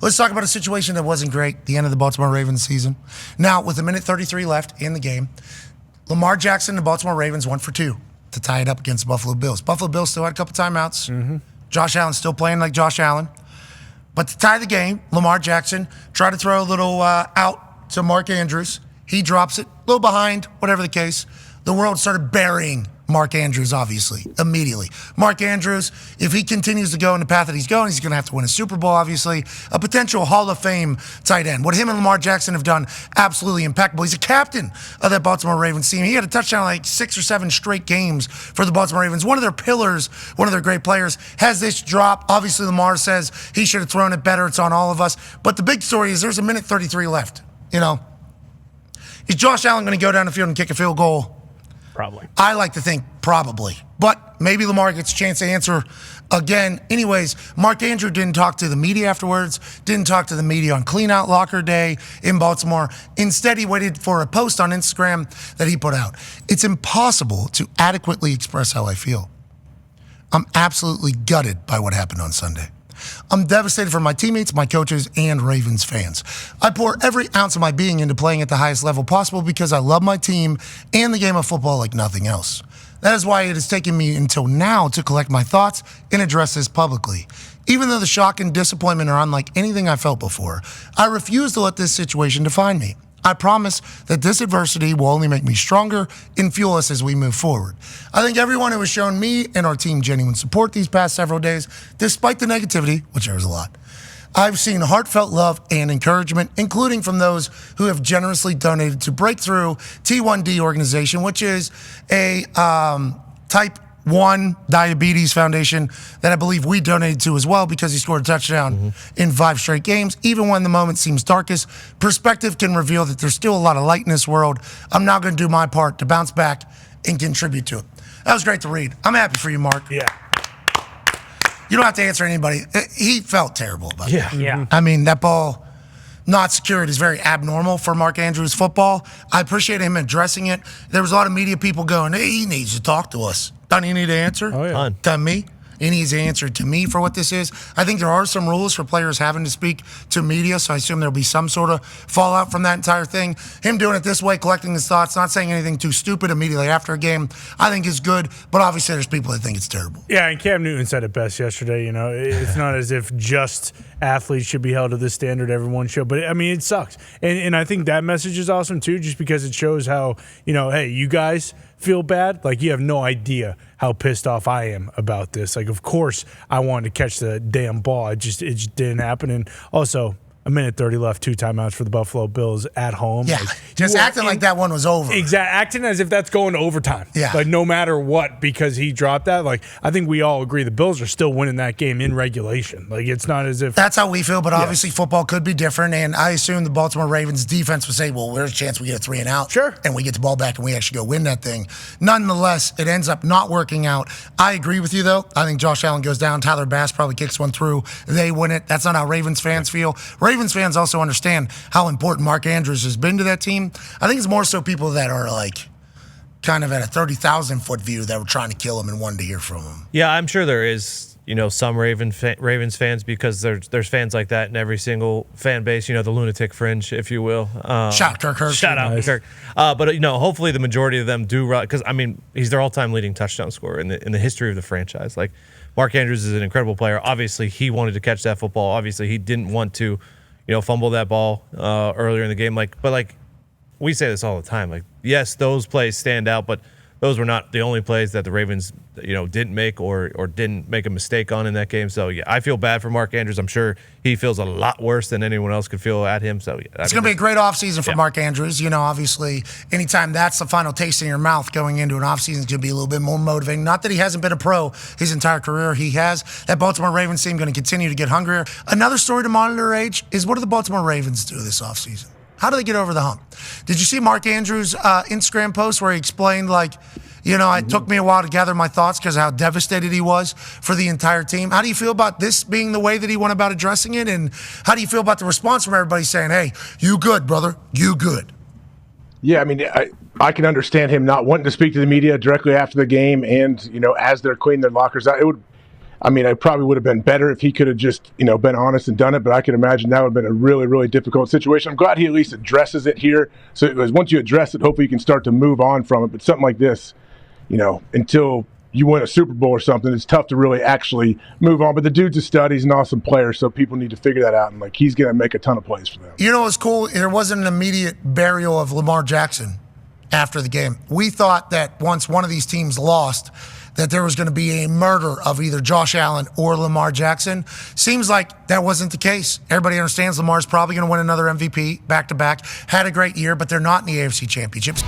Let's talk about a situation that wasn't great, the end of the Baltimore Ravens season. Now, with a minute 33 left in the game, Lamar Jackson and the Baltimore Ravens went for 2 to tie it up against the Buffalo Bills. Buffalo Bills still had a couple timeouts. Mm-hmm. Josh Allen still playing like Josh Allen. But to tie the game, Lamar Jackson tried to throw a little out to Mark Andrews. He drops it, a little behind, whatever the case. The world started burying Mark Andrews, obviously, immediately. Mark Andrews, if he continues to go in the path that he's going, he's going to have to win a Super Bowl, obviously. A potential Hall of Fame tight end. What him and Lamar Jackson have done, absolutely impeccable. He's a captain of that Baltimore Ravens team. He had a touchdown like 6 or 7 straight games for the Baltimore Ravens. One of their pillars, one of their great players, has this drop. Obviously, Lamar says he should have thrown it better. It's on all of us. But the big story is there's a minute 33 left. Is Josh Allen going to go down the field and kick a field goal? Probably. I like to think probably. But maybe Lamar gets a chance to answer again. Anyways, Mark Andrews didn't talk to the media afterwards, didn't talk to the media on clean-out locker day in Baltimore. Instead, he waited for a post on Instagram that he put out. It's impossible to adequately express how I feel. I'm absolutely gutted by what happened on Sunday. I'm devastated for my teammates, my coaches, and Ravens fans. I pour every ounce of my being into playing at the highest level possible because I love my team and the game of football like nothing else. That is why it has taken me until now to collect my thoughts and address this publicly. Even though the shock and disappointment are unlike anything I felt before, I refuse to let this situation define me. I promise that this adversity will only make me stronger and fuel us as we move forward. I think everyone who has shown me and our team genuine support these past several days, despite the negativity, which there was a lot, I've seen heartfelt love and encouragement, including from those who have generously donated to Breakthrough T1D organization, which is a type 1 diabetes foundation that I believe we donated to as well because he scored a touchdown in 5 straight games. Even when the moment seems darkest, perspective can reveal that there's still a lot of light in this world. I'm now going to do my part to bounce back and contribute to it. That was great to read. I'm happy for you, Mark. Yeah. You don't have to answer anybody. He felt terrible about it. Yeah. I mean, that ball not secured is very abnormal for Mark Andrews football. I appreciate him addressing it. There was a lot of media people going, hey, he needs to talk to us. Doesn't he need to answer? Oh, yeah. To me. He needs to answer to me for what this is. I think there are some rules for players having to speak to media, so I assume there'll be some sort of fallout from that entire thing. Him doing it this way, collecting his thoughts, not saying anything too stupid immediately after a game, I think is good, but obviously there's people that think it's terrible. Yeah, and Cam Newton said it best yesterday. It's not as if just athletes should be held to this standard, everyone should. But, I mean, it sucks. And I think that message is awesome, too, just because it shows how, hey, you guys feel bad. Like, you have no idea how pissed off I am about this. Like, of course I wanted to catch the damn ball. It just didn't happen. And also, a minute 30 left, 2 timeouts for the Buffalo Bills at home. Yeah, just acting like that one was over. Exactly, acting as if that's going to overtime. Yeah. Like, no matter what, because he dropped that. Like, I think we all agree the Bills are still winning that game in regulation. Like, it's not as if... That's how we feel, but obviously football could be different, and I assume the Baltimore Ravens defense would say, well, there's a chance we get a 3 and out. Sure. And we get the ball back and we actually go win that thing. Nonetheless, it ends up not working out. I agree with you, though. I think Josh Allen goes down. Tyler Bass probably kicks one through. They win it. That's not how Ravens fans feel. Ravens fans also understand how important Mark Andrews has been to that team. I think it's more so people that are like kind of at a 30,000-foot view that were trying to kill him and wanted to hear from him. Yeah, I'm sure there is, some Ravens fans because there's fans like that in every single fan base, the lunatic fringe, if you will. Shout out Kirk Herbstreit. Shout out Kirk. But, hopefully the majority of them do run because, he's their all-time leading touchdown scorer in the history of the franchise. Like, Mark Andrews is an incredible player. Obviously, he wanted to catch that football. Obviously, he didn't want to fumble that ball earlier in the game. But we say this all the time. Like, yes, those plays stand out, but those were not the only plays that the Ravens, didn't make or didn't make a mistake on in that game. So, yeah, I feel bad for Mark Andrews. I'm sure he feels a lot worse than anyone else could feel at him. So, yeah, it's going to be a great offseason for Mark Andrews. Obviously, anytime that's the final taste in your mouth going into an offseason, it's going to be a little bit more motivating. Not that he hasn't been a pro his entire career. He has. That Baltimore Ravens team going to continue to get hungrier. Another story to monitor, Age, is what do the Baltimore Ravens do this offseason? How do they get over the hump? Did you see Mark Andrews' Instagram post where he explained, it took me a while to gather my thoughts because of how devastated he was for the entire team. How do you feel about this being the way that he went about addressing it? And how do you feel about the response from everybody saying, hey, you good, brother, you good? Yeah, I can understand him not wanting to speak to the media directly after the game and, as they're cleaning their lockers out. I mean, it probably would have been better if he could have just, been honest and done it, but I can imagine that would have been a really, really difficult situation. I'm glad he at least addresses it here. So it was, once you address it, hopefully you can start to move on from it. But something like this, until you win a Super Bowl or something, it's tough to really actually move on. But the dude's a stud. He's an awesome player, so people need to figure that out. And, he's going to make a ton of plays for them. What's cool? There wasn't an immediate burial of Lamar Jackson after the game. We thought that once one of these teams lost, that there was going to be a murder of either Josh Allen or Lamar Jackson. Seems like that wasn't the case. Everybody understands Lamar's probably going to win another MVP back-to-back. Had a great year, but they're not in the AFC Championships.